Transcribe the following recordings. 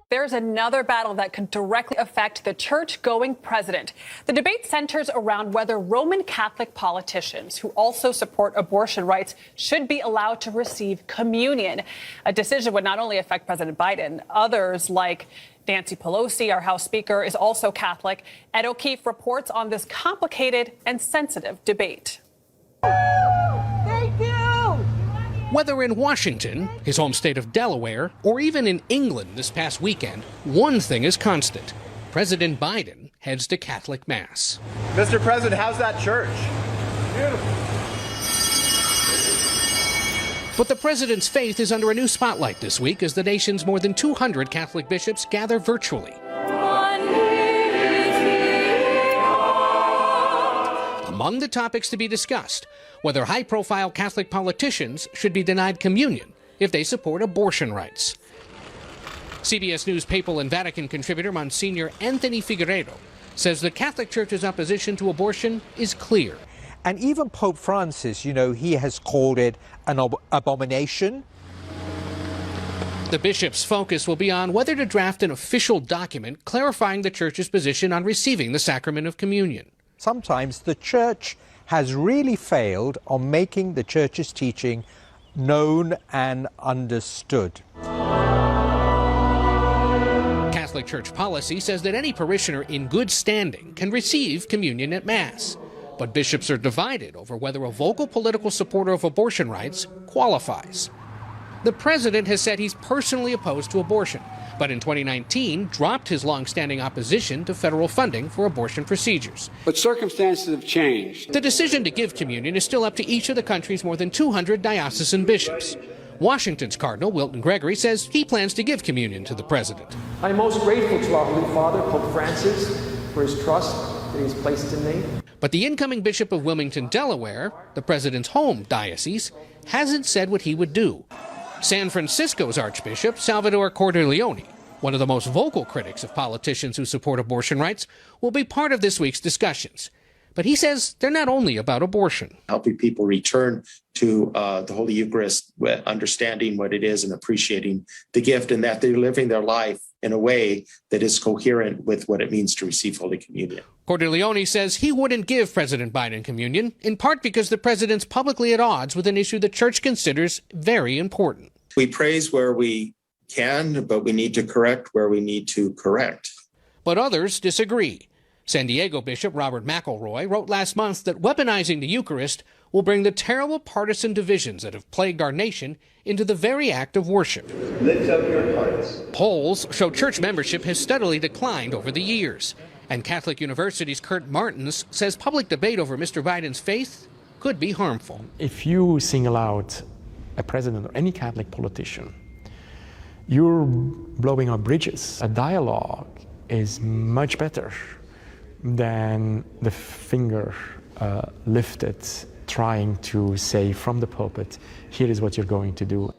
There's another battle that could directly affect the church-going president. The debate centers around whether Roman Catholic politicians who also support abortion rights should be allowed to receive communion. A decision would not only affect President Biden, others like Nancy Pelosi, our House Speaker, is also Catholic. Ed O'Keefe reports on this complicated and sensitive debate. Thank you! Whether in Washington, his home state of Delaware, or even in England this past weekend, one thing is constant. President Biden heads to Catholic Mass. Mr. President, how's that church? Beautiful. But the president's faith is under a new spotlight this week as the nation's more than 200 Catholic bishops gather virtually. Among the topics to be discussed, whether high-profile Catholic politicians should be denied communion if they support abortion rights. CBS News Papal and Vatican contributor Monsignor Anthony Figueiredo says the Catholic Church's opposition to abortion is clear. And even Pope Francis, he has called it an abomination. The bishop's focus will be on whether to draft an official document clarifying the Church's position on receiving the sacrament of communion. Sometimes the Church has really failed on making the Church's teaching known and understood. Catholic Church policy says that any parishioner in good standing can receive communion at Mass. But bishops are divided over whether a vocal political supporter of abortion rights qualifies. The president has said he's personally opposed to abortion, but in 2019 dropped his long-standing opposition to federal funding for abortion procedures. But circumstances have changed. The decision to give communion is still up to each of the country's more than 200 diocesan bishops. Washington's Cardinal Wilton Gregory says he plans to give communion to the president. I'm most grateful to our Holy Father, Pope Francis, for his trust that he's placed in me. But the incoming Bishop of Wilmington, Delaware, the president's home diocese, hasn't said what he would do. San Francisco's Archbishop Salvador Cordileone, one of the most vocal critics of politicians who support abortion rights, will be part of this week's discussions. But he says they're not only about abortion. Helping people return to the Holy Eucharist, understanding what it is and appreciating the gift, and that they're living their life in a way that is coherent with what it means to receive Holy Communion. Cordileone says he wouldn't give President Biden communion, in part because the president's publicly at odds with an issue the Church considers very important. We praise where we can, but we need to correct where we need to correct. But others disagree. San Diego Bishop Robert McElroy wrote last month that weaponizing the Eucharist will bring the terrible partisan divisions that have plagued our nation into the very act of worship. Lift up your hearts. Polls show church membership has steadily declined over the years. And Catholic University's Kurt Martins says public debate over Mr. Biden's faith could be harmful. If you single out a president or any Catholic politician, you're blowing up bridges. A dialogue is much better than the finger lifted trying to say from the pulpit, here is what you're going to do.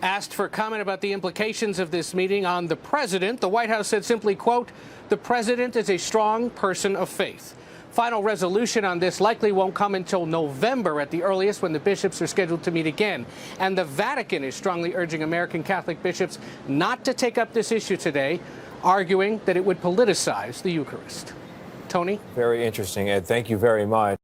Asked for comment about the implications of this meeting on the president, the White House said simply, quote, "The president is a strong person of faith." Final resolution on this likely won't come until November at the earliest, when the bishops are scheduled to meet again. And the Vatican is strongly urging American Catholic bishops not to take up this issue today, arguing that it would politicize the Eucharist. Tony? Very interesting, Ed. Thank you very much.